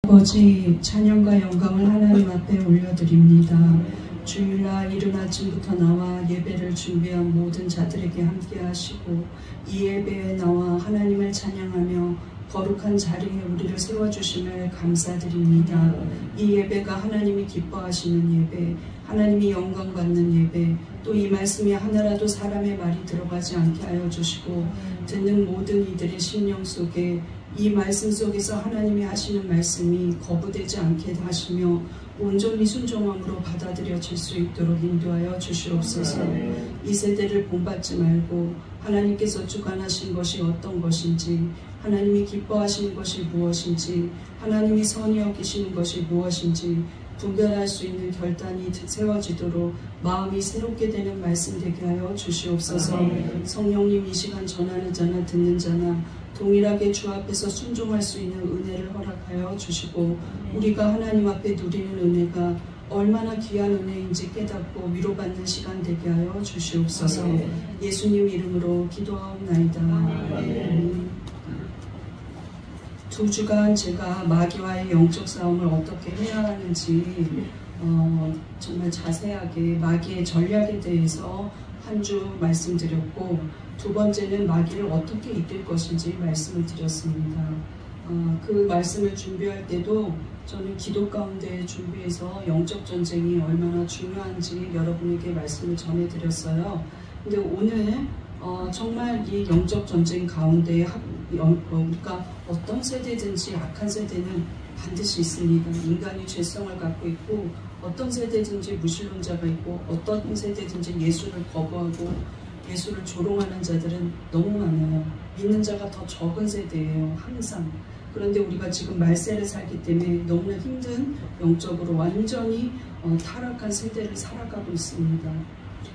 아버지, 찬양과 영광을 하나님 앞에 올려드립니다. 주일날 이른 아침부터 나와 예배를 준비한 모든 자들에게 함께 하시고 이 예배에 나와 하나님을 찬양하며 거룩한 자리에 우리를 세워주심을 감사드립니다. 이 예배가 하나님이 기뻐하시는 예배, 하나님이 영광 받는 예배, 또 이 말씀이 하나라도 사람의 말이 들어가지 않게 하여 주시고 듣는 모든 이들의 심령 속에 이 말씀 속에서 하나님이 하시는 말씀이 거부되지 않게 하시며 온전히 순종함으로 받아들여질 수 있도록 인도하여 주시옵소서. 이 세대를 본받지 말고 하나님께서 주관하신 것이 어떤 것인지, 하나님이 기뻐하시는 것이 무엇인지, 하나님이 선히 여기시는 것이 무엇인지 분별할 수 있는 결단이 세워지도록 마음이 새롭게 되는 말씀 되게 하여 주시옵소서. 성령님, 이 시간 전하는 자나 듣는 자나 동일하게 주 앞에서 순종할 수 있는 은혜를 허락하여 주시고 우리가 하나님 앞에 누리는 은혜가 얼마나 귀한 은혜인지 깨닫고 위로받는 시간 되게 하여 주시옵소서. 예수님 이름으로 기도하옵나이다. 두 주간 제가 마귀와의 영적 싸움을 어떻게 해야 하는지 정말 자세하게 마귀의 전략에 대해서 한 주 말씀드렸고, 두 번째는 마귀를 어떻게 이길 것인지 말씀을 드렸습니다. 그 말씀을 준비할 때도 저는 기도 가운데 준비해서 영적 전쟁이 얼마나 중요한지 여러분에게 말씀을 전해드렸어요. 근데 오늘 정말 이 영적 전쟁 가운데 우리가 어떤 세대든지 악한 세대는 반드시 있습니다. 인간이 죄성을 갖고 있고 어떤 세대든지 무신론자가 있고 어떤 세대든지 예수를 거부하고 예수를 조롱하는 자들은 너무 많아요. 믿는 자가 더 적은 세대예요. 항상. 그런데 우리가 지금 말세를 살기 때문에 너무나 힘든 영적으로 완전히 타락한 세대를 살아가고 있습니다.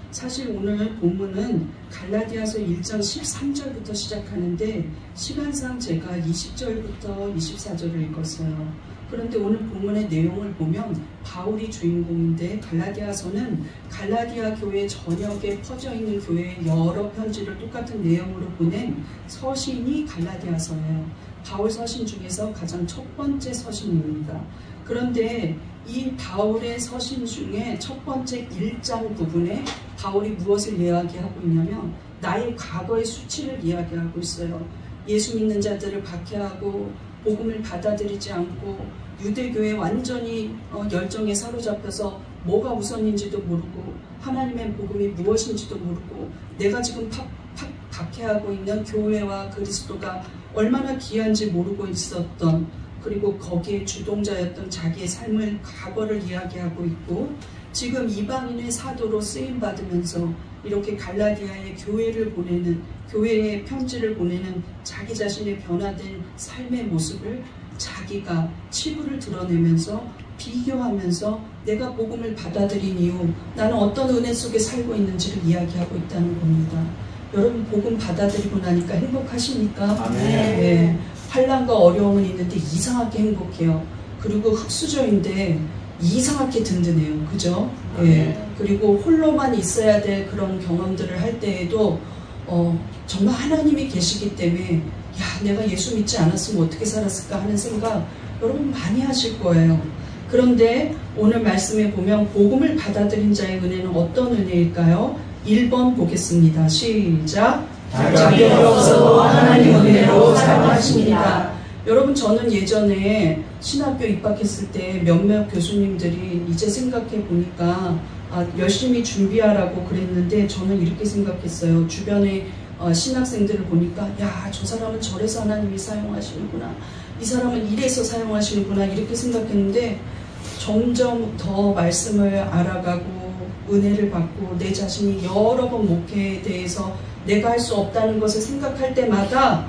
사실 오늘 본문은 갈라디아서 1장 13절부터 시작하는데 시간상 제가 20절부터 24절을 읽었어요. 그런데 오늘 본문의 내용을 보면 바울이 주인공인데 갈라디아서는 갈라디아 교회 전역에 퍼져 있는 교회의 여러 편지를 똑같은 내용으로 보낸 서신이 갈라디아서예요. 바울 서신 중에서 가장 첫 번째 서신입니다. 그런데 이 바울의 서신 중에 첫 번째 1장 부분에 바울이 무엇을 이야기하고 있냐면 나의 과거의 수치를 이야기하고 있어요. 예수 믿는 자들을 박해하고 복음을 받아들이지 않고 유대교에 완전히 열정에 사로잡혀서 뭐가 우선인지도 모르고 하나님의 복음이 무엇인지도 모르고 내가 지금 박해하고 있는 교회와 그리스도가 얼마나 귀한지 모르고 있었던, 그리고 거기에 주동자였던 자기의 삶을 과거를 이야기하고 있고 지금 이방인의 사도로 쓰임받으면서 이렇게 갈라디아의 교회를 보내는, 교회의 편지를 보내는 자기 자신의 변화된 삶의 모습을 자기가 치부를 드러내면서 비교하면서 내가 복음을 받아들인 이후 나는 어떤 은혜 속에 살고 있는지를 이야기하고 있다는 겁니다. 여러분 복음 받아들이고 나니까 행복하십니까? 네. 환난과 어려움은 있는데 이상하게 행복해요. 그리고 흙수저인데 이상하게 든든해요. 그죠? 예. 그리고 홀로만 있어야 될 그런 경험들을 할 때에도 정말 하나님이 계시기 때문에 야, 내가 예수 믿지 않았으면 어떻게 살았을까 하는 생각 여러분 많이 하실 거예요. 그런데 오늘 말씀에 보면 복음을 받아들인 자의 은혜는 어떤 은혜일까요? 1번 보겠습니다. 시작. 자격이 없어도 하나님 은혜로 사용하십니다. 여러분 저는 예전에 신학교 입학했을 때 몇몇 교수님들이 이제 생각해 보니까 열심히 준비하라고 그랬는데 저는 이렇게 생각했어요. 주변에 신학생들을 보니까 야, 저 사람은 저래서 하나님이 사용하시는구나, 이 사람은 이래서 사용하시는구나 이렇게 생각했는데 점점 더 말씀을 알아가고 은혜를 받고 내 자신이 여러 번 목회에 대해서 내가 할 수 없다는 것을 생각할 때마다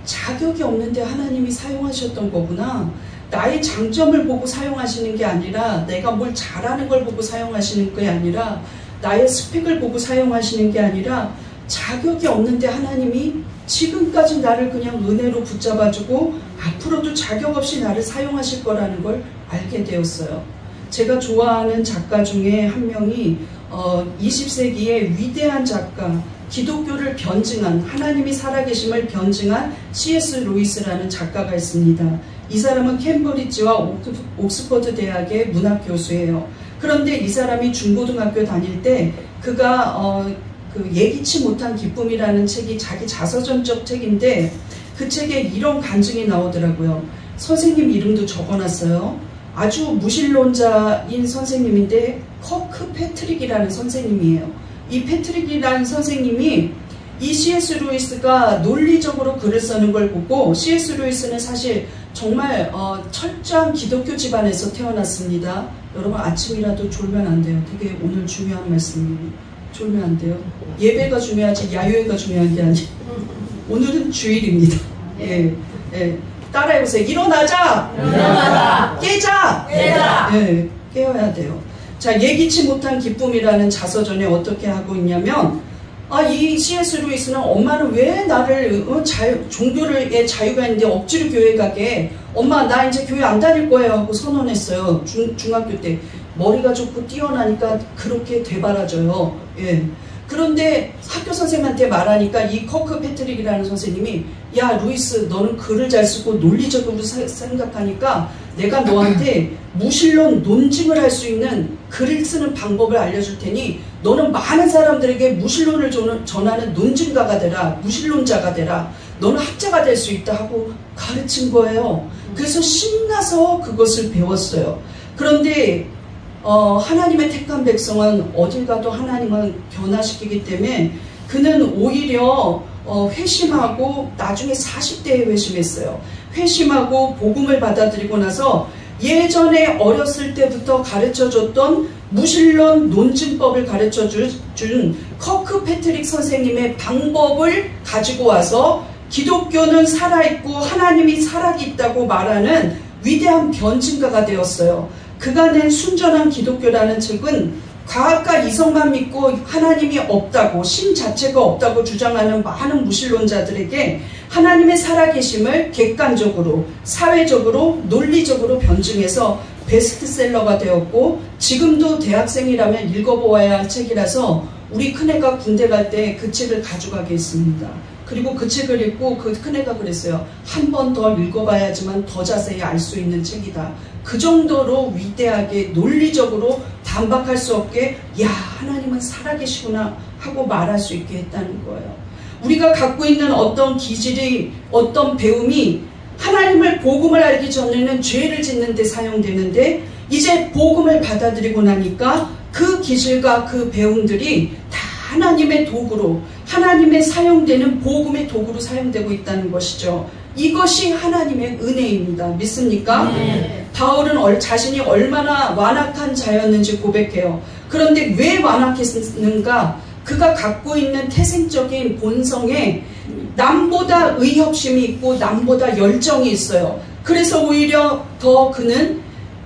자격이 없는데 하나님이 사용하셨던 거구나. 나의 장점을 보고 사용하시는 게 아니라 내가 뭘 잘하는 걸 보고 사용하시는 게 아니라 나의 스펙을 보고 사용하시는 게 아니라 자격이 없는데 하나님이 지금까지 나를 그냥 은혜로 붙잡아주고 앞으로도 자격 없이 나를 사용하실 거라는 걸 알게 되었어요. 제가 좋아하는 작가 중에 한 명이 20세기의 위대한 작가, 기독교를 변증한, 하나님이 살아계심을 변증한 C.S. 루이스라는 작가가 있습니다. 이 사람은 캠브리지와 옥스퍼드 대학의 문학 교수예요. 그런데 이 사람이 중고등학교 다닐 때 그가 그 예기치 못한 기쁨이라는 책이 자기 자서전적 책인데 그 책에 이런 간증이 나오더라고요. 선생님 이름도 적어놨어요. 아주 무신론자인 선생님인데 커크 패트릭이라는 선생님이에요. 이 패트릭이라는 선생님이 이 C.S. 루이스가 논리적으로 글을 쓰는 걸 보고, C.S. 루이스는 사실 정말 철저한 기독교 집안에서 태어났습니다. 여러분 아침이라도 졸면 안 돼요. 되게 오늘 중요한 말씀이에요. 졸면 안 돼요. 예배가 중요하지 야유회가 중요한 게 아니에요. 오늘은 주일입니다. 예, 예. 따라해보세요. 일어나자! 일어나자! 깨자! 깨자! 예, 깨어야 돼요. 자, 예기치 못한 기쁨이라는 자서전에 어떻게 하고 있냐면, 이 C.S. 루이스는 엄마는 왜 나를 종교의 자유가 있는데 억지로 교회 가게, 엄마 나 이제 교회 안 다닐 거예요 하고 선언했어요. 중학교 때. 머리가 좋고 뛰어나니까 그렇게 되바라져요. 예. 그런데 학교 선생님한테 말하니까 이 커크 패트릭이라는 선생님이, 야 루이스 너는 글을 잘 쓰고 논리적으로 생각하니까 내가 너한테 무신론 논증을 할 수 있는 글을 쓰는 방법을 알려줄 테니 너는 많은 사람들에게 무신론을 전하는 논증가가 되라, 무신론자가 되라, 너는 학자가 될 수 있다 하고 가르친 거예요. 그래서 신나서 그것을 배웠어요. 그런데 하나님의 택한 백성은 어딜 가도 하나님은 변화시키기 때문에 그는 오히려 회심하고 나중에 40대에 회심했어요. 회심하고 복음을 받아들이고 나서 예전에 어렸을 때부터 가르쳐줬던 무신론 논증법을 가르쳐준 커크 패트릭 선생님의 방법을 가지고 와서 기독교는 살아있고 하나님이 살아있다고 말하는 위대한 변증가가 되었어요. 그가 낸 순전한 기독교라는 책은 과학과 이성만 믿고 하나님이 없다고, 신 자체가 없다고 주장하는 많은 무신론자들에게 하나님의 살아계심을 객관적으로, 사회적으로, 논리적으로 변증해서 베스트셀러가 되었고, 지금도 대학생이라면 읽어보아야 할 책이라서 우리 큰애가 군대 갈 때 그 책을 가져가게 했습니다. 그리고 그 책을 읽고 그 큰애가 그랬어요. 한 번 더 읽어봐야지만 더 자세히 알 수 있는 책이다. 그 정도로 위대하게 논리적으로 반박할 수 없게, 야 하나님은 살아계시구나 하고 말할 수 있게 했다는 거예요. 우리가 갖고 있는 어떤 기질이, 어떤 배움이 하나님을 복음을 알기 전에는 죄를 짓는 데 사용되는데, 이제 복음을 받아들이고 나니까 그 기질과 그 배움들이 다 하나님의 도구로, 하나님의 사용되는 복음의 도구로 사용되고 있다는 것이죠. 이것이 하나님의 은혜입니다. 믿습니까? 네. 바울은 자신이 얼마나 완악한 자였는지 고백해요. 그런데 왜 완악했는가? 그가 갖고 있는 태생적인 본성에 남보다 의협심이 있고 남보다 열정이 있어요. 그래서 오히려 더 그는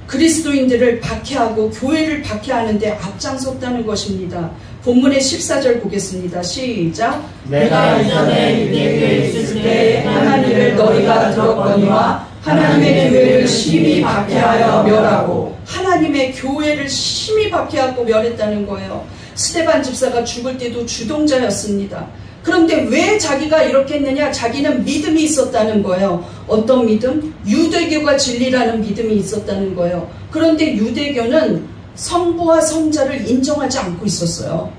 그리스도인들을 박해하고 교회를 박해하는데 앞장섰다는 것입니다. 본문의 14절 보겠습니다. 시작. 내가 이전에 유대교에 있을 때 하나님의 일을 너희가 들었거니와 하나님의 교회를 심히 박해하여 멸하고, 하나님의 교회를 심히 박해하고 멸했다는 거예요. 스데반 집사가 죽을 때도 주동자였습니다. 그런데 왜 자기가 이렇게 했느냐? 자기는 믿음이 있었다는 거예요. 어떤 믿음? 유대교가 진리라는 믿음이 있었다는 거예요. 그런데 유대교는 성부와 성자를 인정하지 않고 있었어요.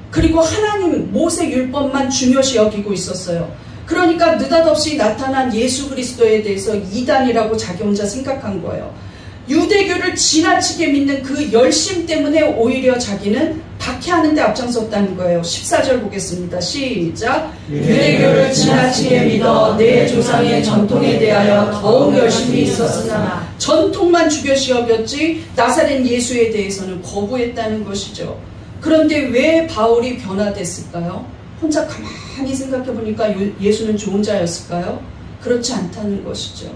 그리고 하나님 모세 율법만 중요시 여기고 있었어요. 그러니까 느닷없이 나타난 예수 그리스도에 대해서 이단이라고 자기 혼자 생각한 거예요. 유대교를 지나치게 믿는 그 열심 때문에 오히려 자기는 박해하는 데 앞장섰다는 거예요. 14절 보겠습니다. 시작. 유대교를 지나치게 믿어 내 조상의 전통에 대하여 더욱 열심히 있었으나 전통만 중요시 여겼지 나사렛 예수에 대해서는 거부했다는 것이죠. 그런데 왜 바울이 변화됐을까요? 혼자 가만히 생각해 보니까 예수는 좋은 자였을까요? 그렇지 않다는 것이죠.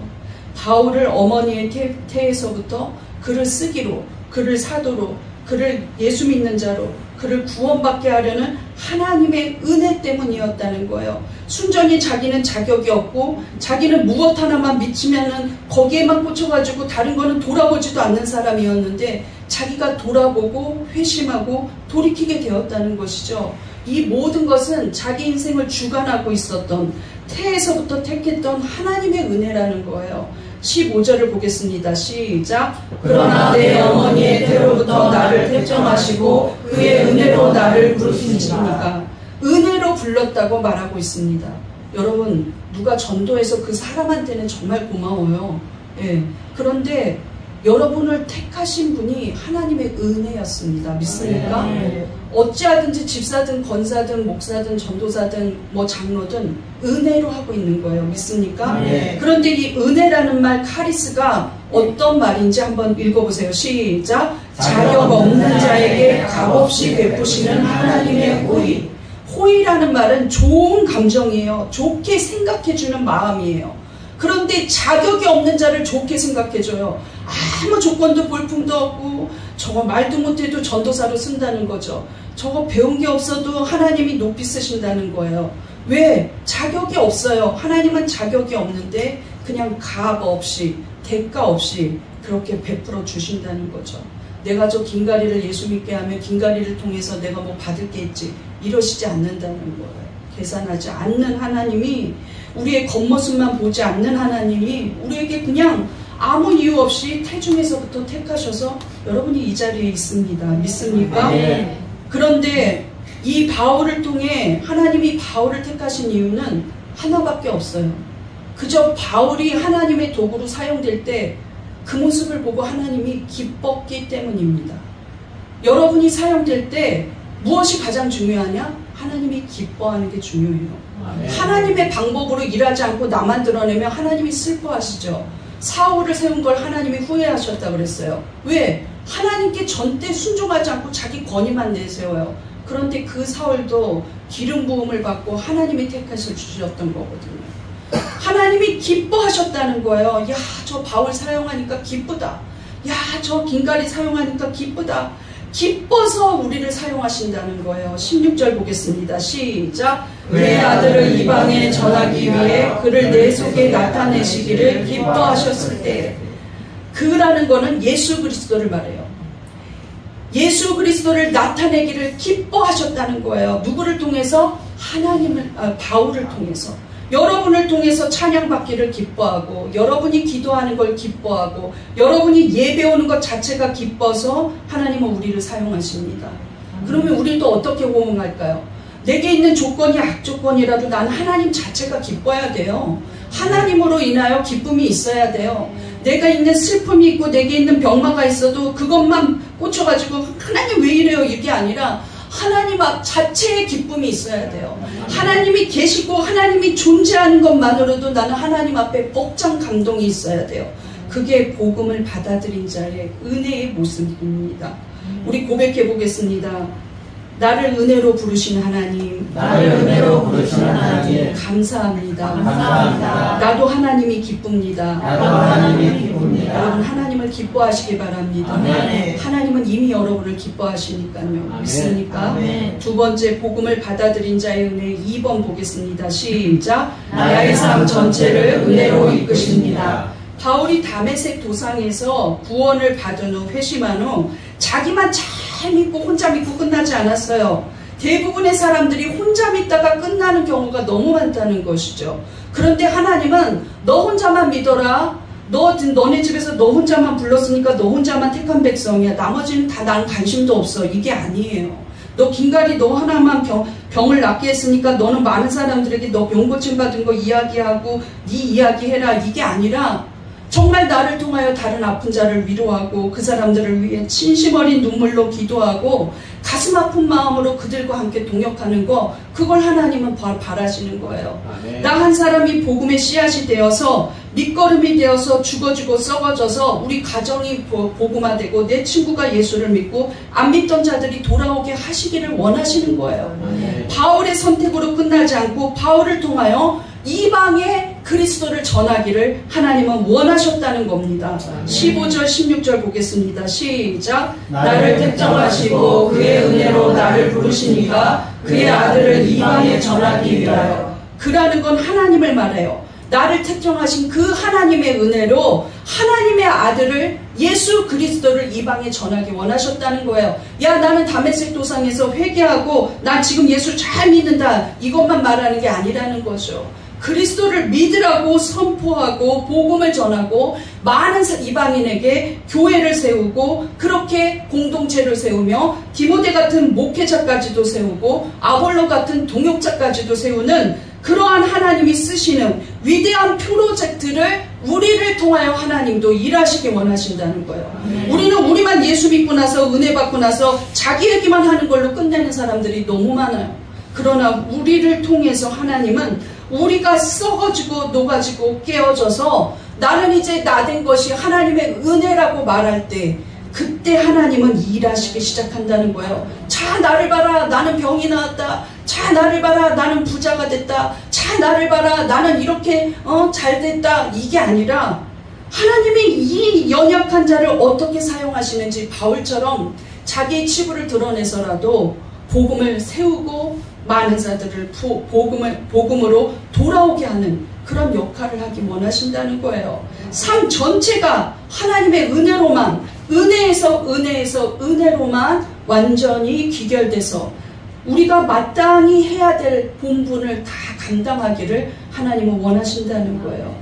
바울을 어머니의 태에서부터 그를 쓰기로, 그를 사도로, 그를 예수 믿는 자로, 그를 구원받게 하려는 하나님의 은혜 때문이었다는 거예요. 순전히 자기는 자격이 없고 자기는 무엇 하나만 미치면은 거기에만 꽂혀가지고 다른 거는 돌아보지도 않는 사람이었는데, 자기가 돌아보고 회심하고 돌이키게 되었다는 것이죠. 이 모든 것은 자기 인생을 주관하고 있었던, 태에서부터 택했던 하나님의 은혜라는 거예요. 15절을 보겠습니다. 시작. 그러나 내 어머니의 태로부터 나를 택정하시고 그의 은혜로 나를 부르시니까. 은혜로 불렀다고 말하고 있습니다. 여러분, 누가 전도해서 그 사람한테는 정말 고마워요. 예. 그런데 여러분을 택하신 분이 하나님의 은혜였습니다. 믿습니까? 네. 어찌하든지 집사든 권사든 목사든 전도사든 뭐 장로든 은혜로 하고 있는 거예요. 믿습니까? 네. 그런데 이 은혜라는 말 카리스가 어떤 말인지 한번 읽어보세요. 시작. 자격 없는 자에게 값없이 베푸시는 하나님의 호의. 호의라는 말은 좋은 감정이에요. 좋게 생각해주는 마음이에요. 그런데 자격이 없는 자를 좋게 생각해줘요. 아무 조건도 볼품도 없고 저거 말도 못해도 전도사로 쓴다는 거죠. 저거 배운 게 없어도 하나님이 높이 쓰신다는 거예요. 왜? 자격이 없어요. 하나님은 자격이 없는데 그냥 값 없이 대가 없이 그렇게 베풀어 주신다는 거죠. 내가 저 긴가리를 예수 믿게 하면 긴가리를 통해서 내가 뭐 받을 게 있지 이러시지 않는다는 거예요. 계산하지 않는 하나님이, 우리의 겉모습만 보지 않는 하나님이 우리에게 그냥 아무 이유 없이 태중에서부터 택하셔서 여러분이 이 자리에 있습니다. 믿습니까? 네. 그런데 이 바울을 통해 하나님이 바울을 택하신 이유는 하나밖에 없어요. 그저 바울이 하나님의 도구로 사용될 때 그 모습을 보고 하나님이 기뻤기 때문입니다. 여러분이 사용될 때 무엇이 가장 중요하냐? 하나님이 기뻐하는 게 중요해요. 하나님의 방법으로 일하지 않고 나만 드러내면 하나님이 슬퍼하시죠. 사울을 세운 걸 하나님이 후회하셨다 그랬어요. 왜? 하나님께 전대 순종하지 않고 자기 권위만 내세워요. 그런데 그 사울도 기름 부음을 받고 하나님이 택하셔 주셨던 거거든요. 하나님이 기뻐하셨다는 거예요. 야, 저 바울 사용하니까 기쁘다. 야, 저 긴가리 사용하니까 기쁘다. 기뻐서 우리를 사용하신다는 거예요. 16절 보겠습니다. 시작. 내 아들을 이방에 전하기 위해 그를 내 속에 나타내시기를 기뻐하셨을 때. 그라는 거는 예수 그리스도를 말해요. 예수 그리스도를 나타내기를 기뻐하셨다는 거예요. 누구를 통해서? 바울을 통해서. 여러분을 통해서 찬양받기를 기뻐하고, 여러분이 기도하는 걸 기뻐하고, 여러분이 예배오는 것 자체가 기뻐서 하나님은 우리를 사용하십니다. 그러면 우리도 어떻게 호응할까요? 내게 있는 조건이 악조건이라도 나는 하나님 자체가 기뻐야 돼요. 하나님으로 인하여 기쁨이 있어야 돼요. 내가 있는 슬픔이 있고 내게 있는 병마가 있어도 그것만 꽂혀가지고 하나님 왜 이래요? 이게 아니라 하나님 자체의 기쁨이 있어야 돼요. 하나님이 계시고 하나님이 존재하는 것만으로도 나는 하나님 앞에 벅찬 감동이 있어야 돼요. 그게 복음을 받아들인 자의 은혜의 모습입니다. 우리 고백해 보겠습니다. 나를 은혜로 부르신 하나님, 나를 은혜로 부르신 하나님 감사합니다. 감사합니다. 나도 하나님이 기쁩니다. 나도 하나님이 기쁩니다. 여러분 하나님을 기뻐하시기 바랍니다. 아멘. 하나님은 이미 여러분을 기뻐하시니까요. 아멘. 믿습니까? 아멘. 두 번째 복음을 받아들인 자의 은혜 2번 보겠습니다. 시작. 나의 삶 전체를 은혜로 이끄십니다. 바울이 다메섹 도상에서 구원을 받은 후 회심한 후 자기만 잘 믿고 혼자 믿고 끝나지 않았어요. 대부분의 사람들이 혼자 믿다가 끝나는 경우가 너무 많다는 것이죠. 그런데 하나님은 너 혼자만 믿어라. 너네 집에서 너 혼자만 불렀으니까 너 혼자만 택한 백성이야. 나머지는 다 난 관심도 없어. 이게 아니에요. 너 긴가리 너 하나만 병을 낫게 했으니까 너는 많은 사람들에게 너 병 고침 받은 거 이야기하고 네 이야기해라. 이게 아니라 정말 나를 통하여 다른 아픈 자를 위로하고 그 사람들을 위해 진심 어린 눈물로 기도하고 가슴 아픈 마음으로 그들과 함께 동역하는 거, 그걸 하나님은 바라시는 거예요. 나 한 사람이 복음의 씨앗이 되어서 밑거름이 되어서 죽어지고 썩어져서 우리 가정이 복음화되고 내 친구가 예수를 믿고 안 믿던 자들이 돌아오게 하시기를 원하시는 거예요. 바울의 선택으로 끝나지 않고 바울을 통하여 이방에 그리스도를 전하기를 하나님은 원하셨다는 겁니다. 15절 16절 보겠습니다. 시작. 나를 택정하시고 그의 은혜로 나를 부르시니까 그의 아들을 이방에 전하기 위하여. 그라는 건 하나님을 말해요. 나를 택정하신 그 하나님의 은혜로 하나님의 아들을 예수 그리스도를 이방에 전하기 원하셨다는 거예요. 야, 나는 다메섹 도상에서 회개하고 난 지금 예수 잘 믿는다, 이것만 말하는 게 아니라는 거죠. 그리스도를 믿으라고 선포하고 복음을 전하고 많은 이방인에게 교회를 세우고 그렇게 공동체를 세우며 디모데 같은 목회자까지도 세우고 아볼로 같은 동역자까지도 세우는 그러한 하나님이 쓰시는 위대한 프로젝트를 우리를 통하여 하나님도 일하시기 원하신다는 거예요. 우리는 우리만 예수 믿고 나서 은혜 받고 나서 자기 얘기만 하는 걸로 끝내는 사람들이 너무 많아요. 그러나 우리를 통해서 하나님은 우리가 썩어지고 녹아지고 깨어져서 나는 이제 나된 것이 하나님의 은혜라고 말할 때 그때 하나님은 일하시기 시작한다는 거예요. 자, 나를 봐라, 나는 병이 나았다. 자, 나를 봐라, 나는 부자가 됐다. 자, 나를 봐라, 나는 이렇게 잘 됐다. 이게 아니라 하나님이 이 연약한 자를 어떻게 사용하시는지 바울처럼 자기의 치부를 드러내서라도 복음을 세우고 많은 자들을 복음으로 돌아오게 하는 그런 역할을 하기 원하신다는 거예요. 삶 전체가 하나님의 은혜에서 은혜로만 완전히 귀결돼서 우리가 마땅히 해야 될 본분을 다 감당하기를 하나님은 원하신다는 거예요.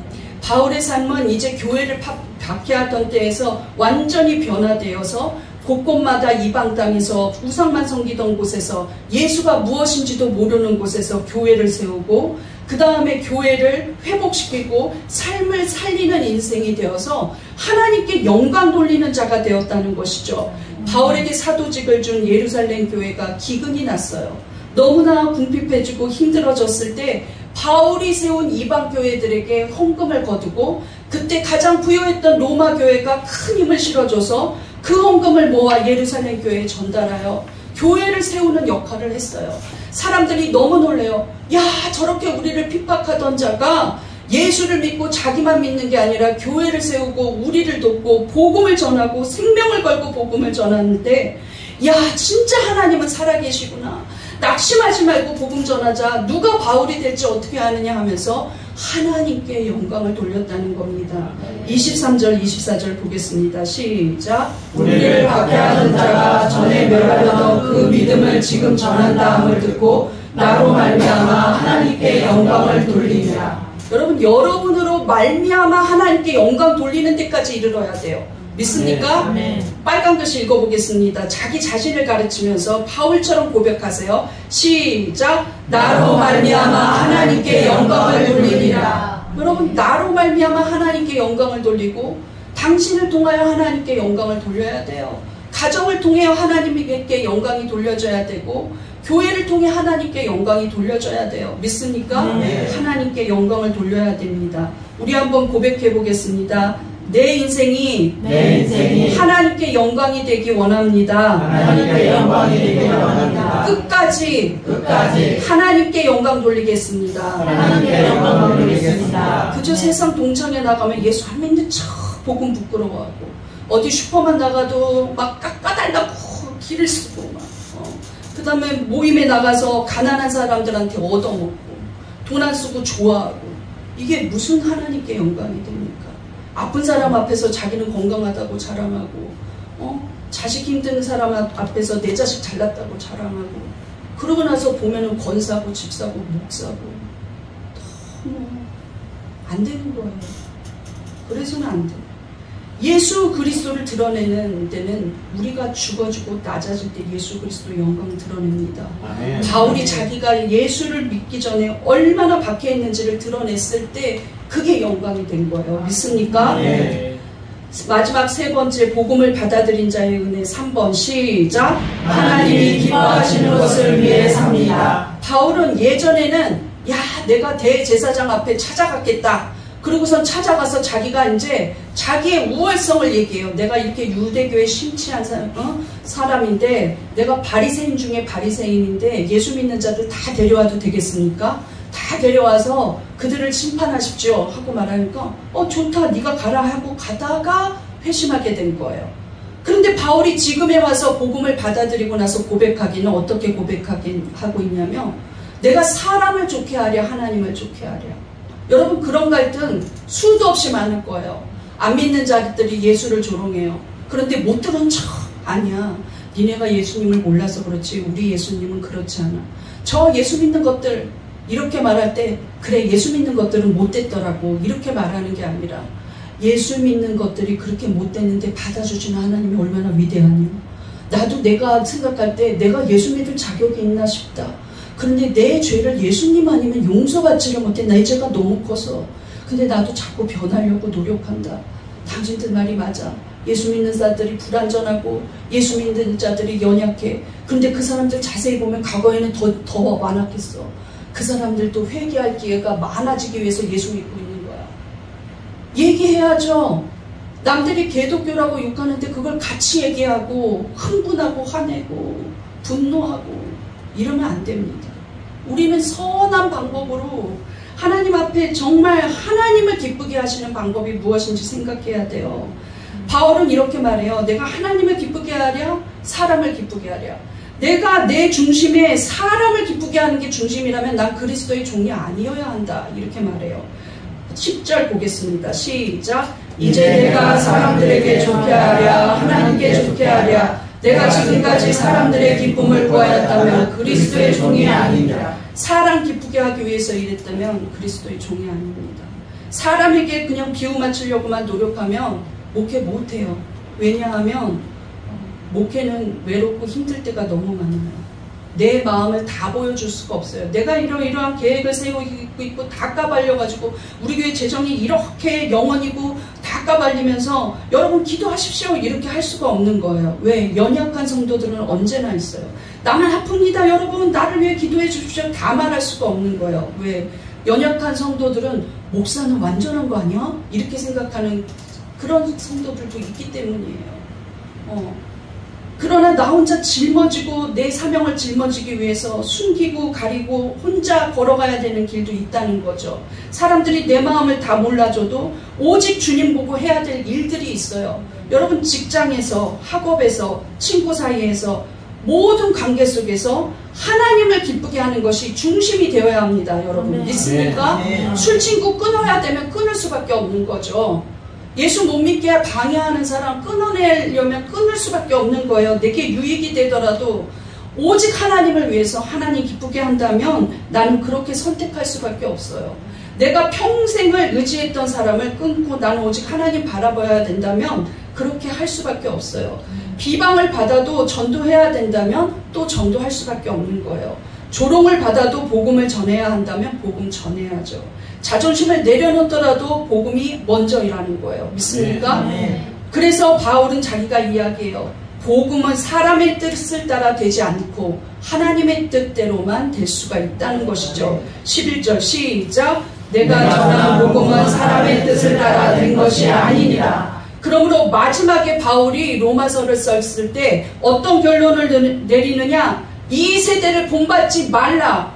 바울의 삶은 이제 교회를 박해하던 때에서 완전히 변화되어서 곳곳마다 이방 땅에서 우상만 섬기던 곳에서 예수가 무엇인지도 모르는 곳에서 교회를 세우고 그 다음에 교회를 회복시키고 삶을 살리는 인생이 되어서 하나님께 영광 돌리는 자가 되었다는 것이죠. 바울에게 사도직을 준 예루살렘 교회가 기근이 났어요. 너무나 궁핍해지고 힘들어졌을 때 바울이 세운 이방 교회들에게 헌금을 거두고 그때 가장 부유했던 로마 교회가 큰 힘을 실어줘서 그 헌금을 모아 예루살렘 교회에 전달하여 교회를 세우는 역할을 했어요. 사람들이 너무 놀래요. 야, 저렇게 우리를 핍박하던 자가 예수를 믿고 자기만 믿는 게 아니라 교회를 세우고 우리를 돕고 복음을 전하고 생명을 걸고 복음을 전하는데 야, 진짜 하나님은 살아계시구나. 낙심하지 말고 복음 전하자. 누가 바울이 될지 어떻게 아느냐 하면서 하나님께 영광을 돌렸다는 겁니다. 23절 24절 보겠습니다. 시작. 우리를 박해하는 자가 전에 멸하려던 그 믿음을 지금 전한다함을 듣고 나로 말미암아 하나님께 영광을 돌리라. 여러분, 여러분으로 말미암아 하나님께 영광 돌리는 데까지 이르러야 돼요. 믿습니까? 네. 빨간 글씨 읽어보겠습니다. 자기 자신을 가르치면서 바울처럼 고백하세요. 시작. 나로 말미암아 하나님께 영광을 돌리리라. 여러분, 나로 말미암아 하나님께 영광을 돌리고 당신을 통하여 하나님께 영광을 돌려야 돼요. 가정을 통해 하나님께 영광이 돌려져야 되고 교회를 통해 하나님께 영광이 돌려져야 돼요. 믿습니까? 네. 하나님께 영광을 돌려야 됩니다. 우리 한번 고백해 보겠습니다. 내 인생이 하나님께 영광이 되기 원합니다. 하나님께 영광이 되기 원합니다. 끝까지 하나님께 영광 돌리겠습니다. 하나님께 영광을 돌리겠습니다. 그저 세상 동창회 나가면 예수 안 믿는 척 복음 부끄러워하고 어디 슈퍼만 나가도 막 깎아달라고 길을 쓰고 막 그 다음에 모임에 나가서 가난한 사람들한테 얻어먹고 돈 안 쓰고 좋아하고 이게 무슨 하나님께 영광이 됩니까? 아픈 사람 앞에서 자기는 건강하다고 자랑하고 자식 힘든 사람 앞에서 내 자식 잘났다고 자랑하고 그러고 나서 보면은 건 사고 집 사고 목 사고 너무 안 되는 거예요. 그래서는 안 돼요. 예수 그리스도를 드러내는 데는 우리가 죽어지고 낮아질 때 예수 그리스도 영광을 드러냅니다. 아멘. 바울이 자기가 예수를 믿기 전에 얼마나 박해했는지를 드러냈을 때 그게 영광이 된 거예요. 믿습니까? 네. 마지막 세 번째 복음을 받아들인 자의 은혜 3번 시작. 하나님이 기뻐하시는 것을 위해 삽니다. 바울은 예전에는 야, 내가 대제사장 앞에 찾아갔겠다. 그러고선 찾아가서 자기가 이제 자기의 우월성을 얘기해요. 내가 이렇게 유대교에 심취한 사람인데 내가 바리새인 중에 바리새인인데 예수 믿는 자들 다 데려와도 되겠습니까? 다 데려와서 그들을 심판하십시오 하고 말하니까 좋다, 네가 가라 하고 가다가 회심하게 된 거예요. 그런데 바울이 지금에 와서 복음을 받아들이고 나서 고백하기는 어떻게 고백하고 있냐면 내가 사람을 좋게 하랴 하나님을 좋게 하랴. 여러분, 그런 갈등 수도 없이 많을 거예요. 안 믿는 자들이 예수를 조롱해요. 그런데 못 들은 척 아니야. 니네가 예수님을 몰라서 그렇지 우리 예수님은 그렇지 않아. 저 예수 믿는 것들 이렇게 말할 때 그래 예수 믿는 것들은 못됐더라고 이렇게 말하는 게 아니라 예수 믿는 것들이 그렇게 못됐는데 받아주시는 하나님이 얼마나 위대하냐. 나도 내가 생각할 때 내가 예수 믿을 자격이 있나 싶다. 그런데 내 죄를 예수님 아니면 용서받지를 못해. 내 죄가 너무 커서. 근데 나도 자꾸 변하려고 노력한다. 당신들 말이 맞아. 예수 믿는 자들이 불완전하고 예수 믿는 자들이 연약해. 그런데 그 사람들 자세히 보면 과거에는 더 많았겠어. 그 사람들도 회개할 기회가 많아지기 위해서 예수 믿고 있는 거야. 얘기해야죠. 남들이 개독교라고 욕하는데 그걸 같이 얘기하고 흥분하고 화내고 분노하고 이러면 안 됩니다. 우리는 선한 방법으로 하나님 앞에 정말 하나님을 기쁘게 하시는 방법이 무엇인지 생각해야 돼요. 바울은 이렇게 말해요. 내가 하나님을 기쁘게 하랴 사람을 기쁘게 하랴. 내가 내 중심에 사람을 기쁘게 하는 게 중심이라면 난 그리스도의 종이 아니어야 한다. 이렇게 말해요. 10절 보겠습니다. 시작. 이제 내가 사람들에게 좋게 하랴 하나님께 좋게 하랴. 내가 지금까지 사람들의 기쁨을 구하였다면 그리스도의 종이 아니니라. 사람 기쁘게 하기 위해서 일했다면 그리스도의 종이 아닙니다. 사람에게 그냥 비유 맞추려고만 노력하면 목회 못해요. 왜냐하면 목회는 외롭고 힘들 때가 너무 많아요. 내 마음을 다 보여줄 수가 없어요. 내가 이러이러한 계획을 세우고 있고 다 까발려가지고 우리 교회 재정이 이렇게 영원이고 다 까발리면서 여러분 기도하십시오 이렇게 할 수가 없는 거예요. 왜? 연약한 성도들은 언제나 있어요. 나는 아픕니다 여러분 나를 위해 기도해 주십시오 다 말할 수가 없는 거예요. 왜? 연약한 성도들은 목사는 완전한 거 아니야? 이렇게 생각하는 그런 성도들도 있기 때문이에요. 그러나 나 혼자 짊어지고 내 사명을 짊어지기 위해서 숨기고 가리고 혼자 걸어가야 되는 길도 있다는 거죠. 사람들이 내 마음을 다 몰라줘도 오직 주님 보고 해야 될 일들이 있어요. 여러분 직장에서 학업에서 친구 사이에서 모든 관계 속에서 하나님을 기쁘게 하는 것이 중심이 되어야 합니다. 여러분 믿습니까? 술 친구 끊어야 되면 끊을 수밖에 없는 거죠. 예수 못 믿게 방해하는 사람 끊어내려면 끊을 수밖에 없는 거예요. 내게 유익이 되더라도 오직 하나님을 위해서 하나님 기쁘게 한다면 나는 그렇게 선택할 수밖에 없어요. 내가 평생을 의지했던 사람을 끊고 나는 오직 하나님 바라봐야 된다면 그렇게 할 수밖에 없어요. 비방을 받아도 전도해야 된다면 또 전도할 수밖에 없는 거예요. 조롱을 받아도 복음을 전해야 한다면 복음 전해야죠. 자존심을 내려놓더라도 복음이 먼저 일하는 거예요. 믿습니까? 그래서 바울은 자기가 이야기해요. 복음은 사람의 뜻을 따라 되지 않고 하나님의 뜻대로만 될 수가 있다는 것이죠. 11절 시작. 내가 전한 복음은 사람의 뜻을 따라 된 것이 아니니라. 그러므로 마지막에 바울이 로마서를 썼을 때 어떤 결론을 내리느냐. 이 세대를 본받지 말라.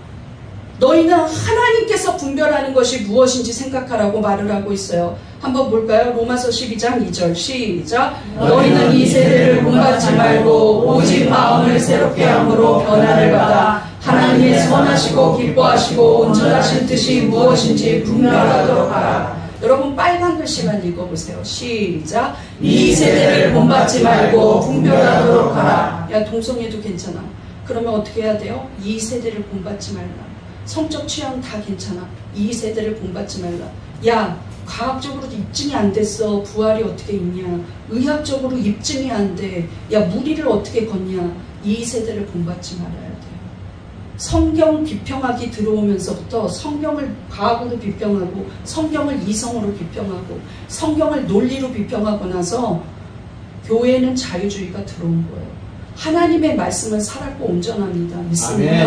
너희는 하나님께서 분별하는 것이 무엇인지 생각하라고 말을 하고 있어요. 한번 볼까요? 로마서 12장 2절 시작. 너희는 이 세대를 본받지 말고 오직 마음을 새롭게 함으로 변화를 받아 하나님의 선하시고 기뻐하시고 온전하신 뜻이 무엇인지 분별하도록 하라. 여러분 빨간 글씨만 읽어보세요. 시작. 이 세대를 본받지 말고 분별하도록 하라. 야 동성애도 괜찮아. 그러면 어떻게 해야 돼요? 이 세대를 본받지 말라. 성적 취향 다 괜찮아. 이 세대를 본받지 말라. 야 과학적으로 입증이 안 됐어. 부활이 어떻게 있냐. 의학적으로 입증이 안 돼. 야 무리를 어떻게 걷냐. 이 세대를 본받지 말아야 돼요. 성경 비평하기 들어오면서부터 성경을 과학으로 비평하고 성경을 이성으로 비평하고 성경을 논리로 비평하고 나서 교회는 자유주의가 들어온 거예요. 하나님의 말씀은 살았고 온전합니다. 믿습니까?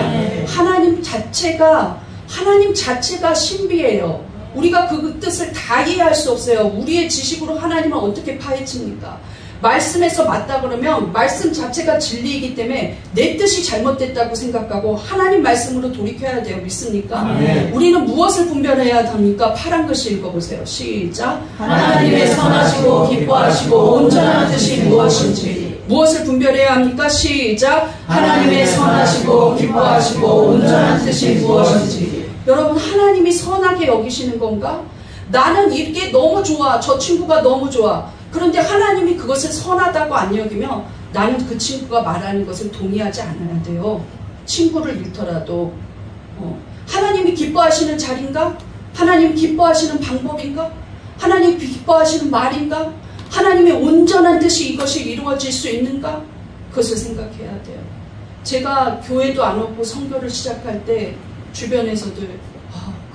하나님 자체가 신비해요. 우리가 그 뜻을 다 이해할 수 없어요. 우리의 지식으로 하나님을 어떻게 파헤칩니까? 말씀에서 맞다 그러면 말씀 자체가 진리이기 때문에 내 뜻이 잘못됐다고 생각하고 하나님 말씀으로 돌이켜야 돼요. 믿습니까? 우리는 무엇을 분별해야 합니까? 파란 글씨 읽어보세요. 시작. 하나님의 선하시고 기뻐하시고 온전한 뜻이 무엇인지. 무엇을 분별해야 합니까? 시작. 하나님의 선하시고 기뻐하시고 온전한 뜻이 무엇인지. 여러분 하나님이 선하게 여기시는 건가? 나는 이게 너무 좋아. 저 친구가 너무 좋아. 그런데 하나님이 그것을 선하다고 안 여기면 나는 그 친구가 말하는 것을 동의하지 않아야 돼요. 친구를 잃더라도 하나님이 기뻐하시는 자리인가? 하나님 기뻐하시는 방법인가? 하나님 기뻐하시는 말인가? 하나님의 온전한 뜻이 이것이 이루어질 수 있는가? 그것을 생각해야 돼요. 제가 교회도 안 오고 선교를 시작할 때 주변에서들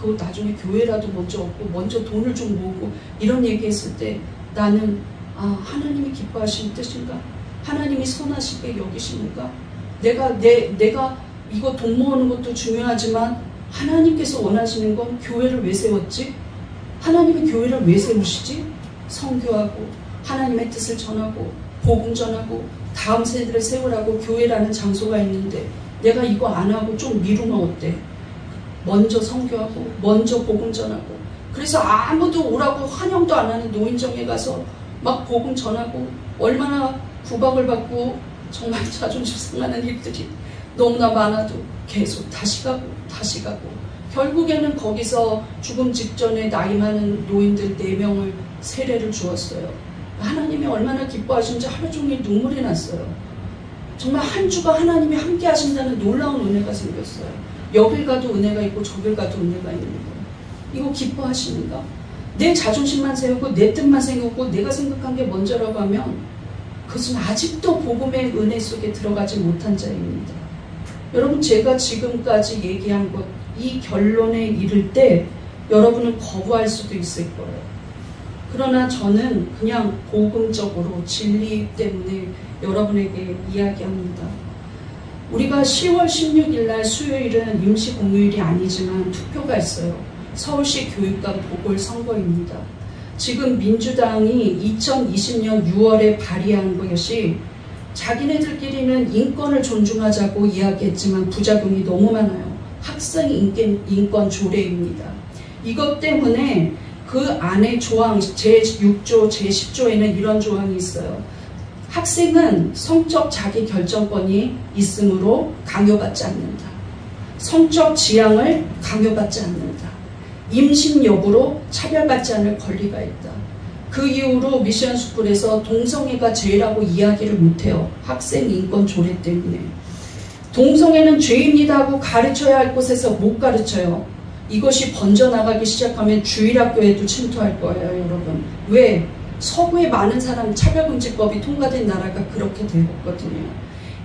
그거 나중에 교회라도 먼저 얻고 먼저 돈을 좀 모으고 이런 얘기했을 때 나는 하나님이 기뻐하시는 뜻인가? 하나님이 선하시게 여기시는가? 내가 이거 돈 모으는 것도 중요하지만 하나님께서 원하시는 건 교회를 왜 세웠지? 하나님이 교회를 왜 세우시지? 선교하고 하나님의 뜻을 전하고 복음 전하고 다음 세대를 세우라고 교회라는 장소가 있는데 내가 이거 안 하고 좀 미루면 어때? 먼저 선교하고 먼저 복음 전하고 그래서 아무도 오라고 환영도 안 하는 노인정에 가서 막 복음 전하고 얼마나 구박을 받고 정말 자존심 상하는 일들이 너무나 많아도 계속 다시 가고 결국에는 거기서 죽음 직전에 나이 많은 노인들 4명을 세례를 주었어요. 하나님이 얼마나 기뻐하신지 하루 종일 눈물이 났어요. 정말 한 주가 하나님이 함께 하신다는 놀라운 은혜가 생겼어요. 여길 가도 은혜가 있고 저길 가도 은혜가 있는 거예요. 이거 기뻐하시는가? 내 자존심만 세우고 내 뜻만 세우고 내가 생각한 게 먼저라고 하면 그것은 아직도 복음의 은혜 속에 들어가지 못한 자입니다. 여러분 제가 지금까지 얘기한 것 이 결론에 이를 때 여러분은 거부할 수도 있을 거예요. 그러나 저는 그냥 복음적으로 진리 때문에 여러분에게 이야기합니다. 우리가 10월 16일 날 수요일은 임시 공휴일이 아니지만 투표가 있어요. 서울시 교육감 보궐선거입니다. 지금 민주당이 2020년 6월에 발의한 것이 자기네들끼리는 인권을 존중하자고 이야기했지만 부작용이 너무 많아요. 학생 인권 조례입니다. 이것 때문에 그 안에 조항 제6조 제10조에는 이런 조항이 있어요. 학생은 성적 자기 결정권이 있으므로 강요받지 않는다. 성적 지향을 강요받지 않는다. 임신 여부로 차별받지 않을 권리가 있다. 그 이후로 미션스쿨에서 동성애가 죄라고 이야기를 못해요. 학생 인권 조례 때문에. 동성애는 죄입니다 하고 가르쳐야 할 곳에서 못 가르쳐요. 이것이 번져나가기 시작하면 주일학교에도 침투할 거예요, 여러분. 왜? 서구의 많은 사람 차별금지법이 통과된 나라가 그렇게 되었거든요.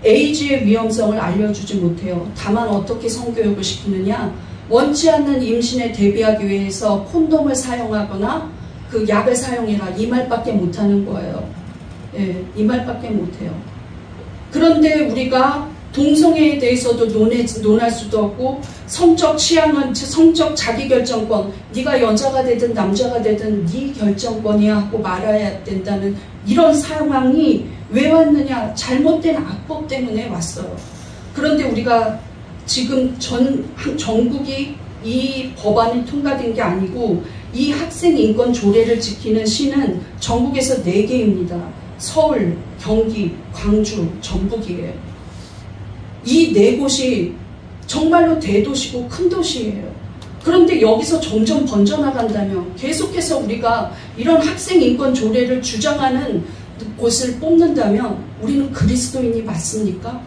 에이즈의 위험성을 알려주지 못해요. 다만 어떻게 성교육을 시키느냐? 원치 않는 임신에 대비하기 위해서 콘돔을 사용하거나 그 약을 사용해라. 이 말밖에 못하는 거예요. 예, 이 말밖에 못해요. 그런데 우리가 동성애에 대해서도 논할 수도 없고 성적 취향은 성적 자기결정권 네가 여자가 되든 남자가 되든 네 결정권이야 하고 말아야 된다는 이런 상황이 왜 왔느냐? 잘못된 악법 때문에 왔어요. 그런데 우리가 지금 전국이 이 법안이 통과된 게 아니고 이 학생 인권 조례를 지키는 시는 전국에서 4개입니다. 서울, 경기, 광주, 전북이에요. 이 4곳이 정말로 대도시고 큰 도시예요. 그런데 여기서 점점 번져나간다면 계속해서 우리가 이런 학생 인권 조례를 주장하는 곳을 뽑는다면 우리는 그리스도인이 맞습니까?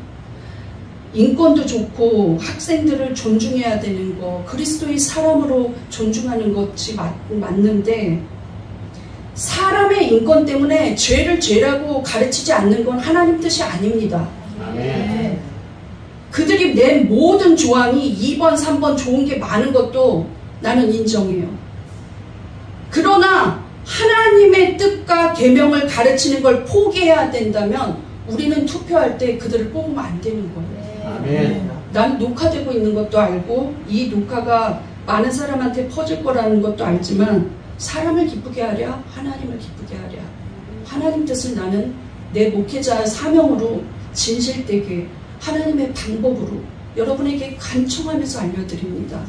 인권도 좋고 학생들을 존중해야 되는 거, 그리스도의 사람으로 존중하는 것이 맞는데 사람의 인권 때문에 죄를 죄라고 가르치지 않는 건 하나님 뜻이 아닙니다. 아멘. 그들이 낸 모든 조항이 2번, 3번 좋은 게 많은 것도 나는 인정해요. 그러나 하나님의 뜻과 계명을 가르치는 걸 포기해야 된다면 우리는 투표할 때 그들을 뽑으면 안 되는 거예요. 아멘. 난 녹화되고 있는 것도 알고 이 녹화가 많은 사람한테 퍼질 거라는 것도 알지만 사람을 기쁘게 하랴 하나님을 기쁘게 하랴 하나님 뜻을 나는 내 목회자의 사명으로 진실되게 하나님의 방법으로 여러분에게 간청하면서 알려드립니다.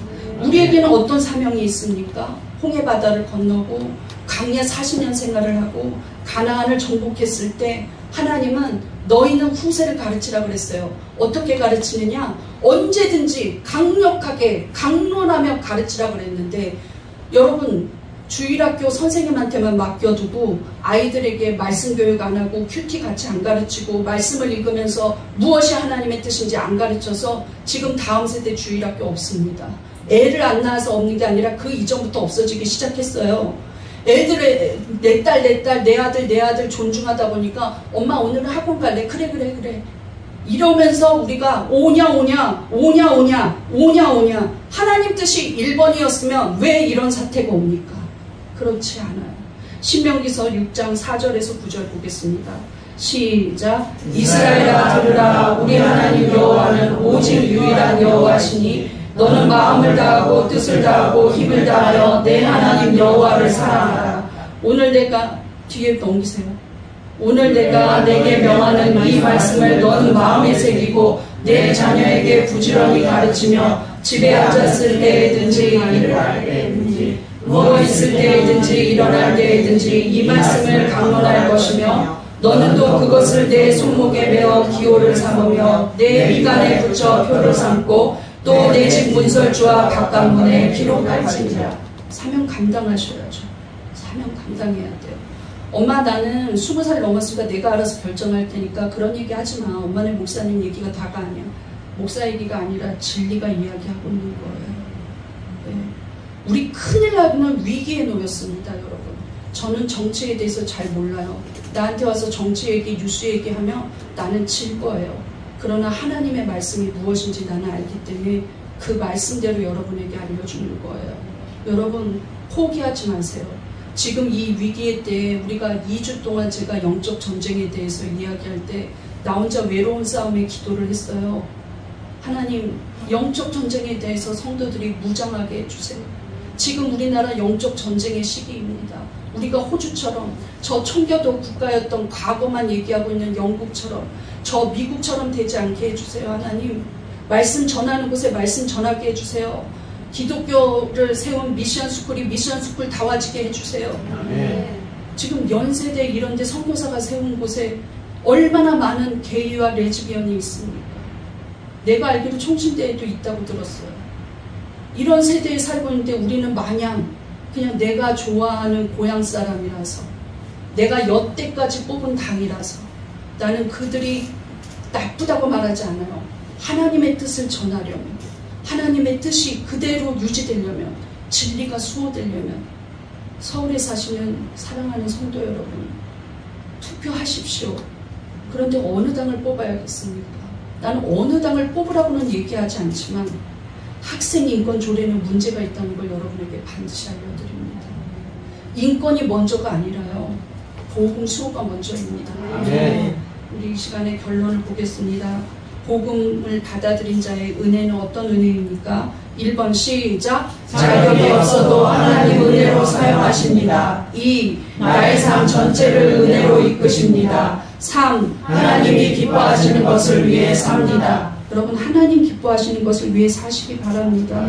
우리에게는 어떤 사명이 있습니까? 홍해바다를 건너고 강야 40년 생활을 하고 가나안을 정복했을 때 하나님은 너희는 후세를 가르치라 그랬어요. 어떻게 가르치느냐? 언제든지 강력하게 강론하며 가르치라 그랬는데 여러분 주일학교 선생님한테만 맡겨두고 아이들에게 말씀 교육 안 하고 큐티 같이 안 가르치고 말씀을 읽으면서 무엇이 하나님의 뜻인지 안 가르쳐서 지금 다음 세대 주일학교 없습니다. 애를 안 낳아서 없는 게 아니라 그 이전부터 없어지기 시작했어요. 애들의 내 딸, 내 아들 존중하다 보니까 엄마 오늘은 학원 갈래? 그래. 이러면서 우리가 오냐. 하나님 뜻이 1번이었으면 왜 이런 사태가 옵니까? 그렇지 않아요. 신명기서 6장 4절에서 9절 보겠습니다. 시작. 이스라엘아 들으라. 우리 하나님 여호와는 오직 유일한 여호와시니 너는 마음을 다하고 뜻을 다하고 힘을 다하여 내 하나님 여호와를 사랑하라. 오늘 내가 뒤에 넘기세요. 오늘 내가 내게 명하는 이 말씀을 너는 마음에 새기고 내 자녀에게 부지런히 가르치며 집에 앉았을 때에든지 일을 할 때에든지 누워 있을 때에든지 일어날 때에든지 이 말씀을 강론할 것이며 너는 또 그것을 내 손목에 메어 기호를 삼으며 내 미간에 붙여 표를 삼고 또 내 집 문설주와 각각문에 기록할지니라. 사명 감당하셔야죠. 사명 감당해야 돼요. 엄마 나는 20살 넘었으니까 내가 알아서 결정할 테니까 그런 얘기 하지 마. 엄마는 목사님 얘기가 다가 아니야. 목사 얘기가 아니라 진리가 이야기하고 있는 거예요. 네. 우리 큰일 나는 위기에 놓였습니다, 여러분. 저는 정치에 대해서 잘 몰라요. 나한테 와서 정치 얘기, 뉴스 얘기하면 나는 질 거예요. 그러나 하나님의 말씀이 무엇인지 나는 알기 때문에 그 말씀대로 여러분에게 알려주는 거예요. 여러분 포기하지 마세요. 지금 이 위기의 때에 우리가 2주 동안 제가 영적 전쟁에 대해서 이야기할 때 나 혼자 외로운 싸움에 기도를 했어요. 하나님 영적 전쟁에 대해서 성도들이 무장하게 해주세요. 지금 우리나라 영적 전쟁의 시기입니다. 우리가 호주처럼 저 청교도 국가였던 과거만 얘기하고 있는 영국처럼 저 미국처럼 되지 않게 해주세요. 하나님 말씀 전하는 곳에 말씀 전하게 해주세요. 기독교를 세운 미션스쿨이 미션스쿨 다 와지게 해주세요. 지금 연세대 이런 데 선교사가 세운 곳에 얼마나 많은 게이와 레즈비언이 있습니까? 내가 알기로 총신대에도 있다고 들었어요. 이런 세대에 살고 있는데 우리는 마냥 그냥 내가 좋아하는 고향 사람이라서 내가 여태까지 뽑은 당이라서 나는 그들이 나쁘다고 말하지 않아요. 하나님의 뜻을 전하려면 하나님의 뜻이 그대로 유지되려면 진리가 수호되려면 서울에 사시는 사랑하는 성도 여러분 투표하십시오. 그런데 어느 당을 뽑아야겠습니까? 나는 어느 당을 뽑으라고는 얘기하지 않지만 학생 인권 조례는 문제가 있다는 걸 여러분에게 반드시 알려드립니다. 인권이 먼저가 아니라요. 복음 수호가 먼저입니다. 네. 우리 이 시간에 결론을 보겠습니다. 복음을 받아들인 자의 은혜는 어떤 은혜입니까? 1번 시작. 자격이 없어도 하나님 은혜로 사용하십니다. 2. 나의 삶 전체를 은혜로 이끄십니다. 3. 하나님이 기뻐하시는 것을 위해 삽니다. 여러분 하나님 기뻐하시는 것을 위해 사시기 바랍니다.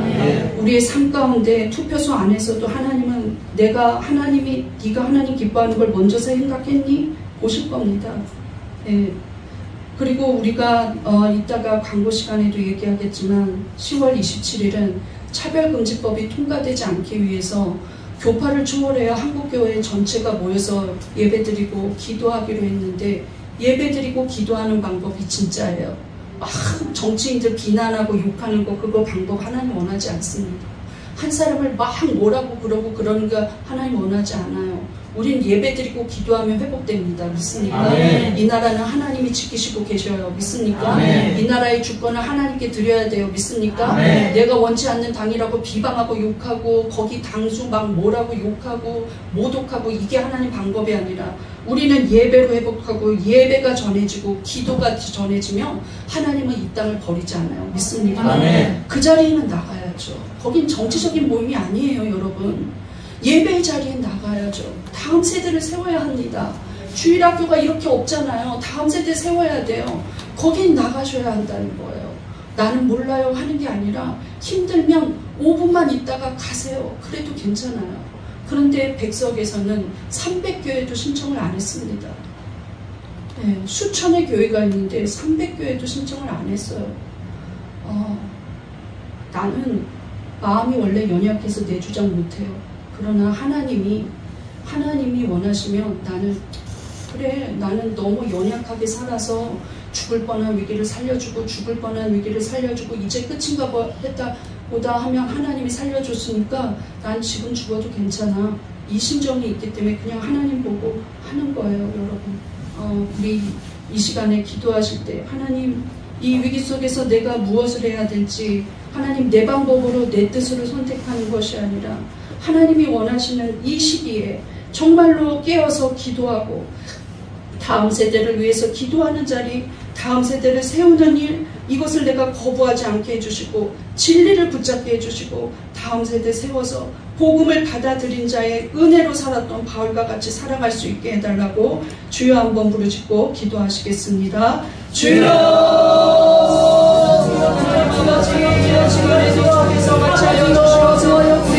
우리의 삶 가운데 투표소 안에서도 하나님은 네가 하나님 기뻐하는 걸 먼저 생각했니? 보실 겁니다. 네. 그리고 우리가 이따가 광고 시간에도 얘기하겠지만 10월 27일은 차별금지법이 통과되지 않기 위해서 교파를 초월해야 한국교회 전체가 모여서 예배드리고 기도하기로 했는데 예배드리고 기도하는 방법이 진짜예요. 막 정치인들 비난하고 욕하는 거 그거 방법 하나님 원하지 않습니다. 한 사람을 막 뭐라고 그러고 그러는 거 하나님 원하지 않아요. 우린 예배드리고 기도하면 회복됩니다. 믿습니까? 아멘. 이 나라는 하나님이 지키시고 계셔요. 믿습니까? 아멘. 이 나라의 주권을 하나님께 드려야 돼요. 믿습니까? 아멘. 내가 원치 않는 당이라고 비방하고 욕하고 거기 당수 막 뭐라고 욕하고 모독하고 이게 하나님 방법이 아니라 우리는 예배로 회복하고 예배가 전해지고 기도가 전해지면 하나님은 이 땅을 버리지 않아요. 믿습니까? 아멘. 그 자리에는 나가야죠. 거긴 정치적인 모임이 아니에요. 여러분. 예배의 자리에 나가야죠. 다음 세대를 세워야 합니다. 주일학교가 이렇게 없잖아요. 다음 세대 세워야 돼요. 거긴 나가셔야 한다는 거예요. 나는 몰라요 하는 게 아니라 힘들면 5분만 있다가 가세요. 그래도 괜찮아요. 그런데 백석에서는 300교회도 신청을 안 했습니다. 네, 수천의 교회가 있는데 300교회도 신청을 안 했어요. 나는 마음이 원래 연약해서 내 주장 못해요. 그러나 하나님이 원하시면 나는 너무 연약하게 살아서 죽을 뻔한 위기를 살려주고 이제 끝인가 봐 했다. 보다 하면 하나님이 살려줬으니까 난 지금 죽어도 괜찮아. 이 심정이 있기 때문에 그냥 하나님 보고 하는 거예요, 여러분. 우리 이 시간에 기도하실 때 하나님, 이 위기 속에서 내가 무엇을 해야 될지 하나님 내 방법으로 내 뜻으로 선택하는 것이 아니라 하나님이 원하시는 이 시기에 정말로 깨어서 기도하고 다음 세대를 위해서 기도하는 자리, 다음 세대를 세우는 일, 이것을 내가 거부하지 않게 해주시고 진리를 붙잡게 해주시고 다음 세대 세워서 복음을 받아들인 자의 은혜로 살았던 바울과 같이 살아갈 수 있게 해달라고 주여 한번 부르짖고 기도하시겠습니다. 주여 주여 주여 주여 주여 주여 주여 주여 주여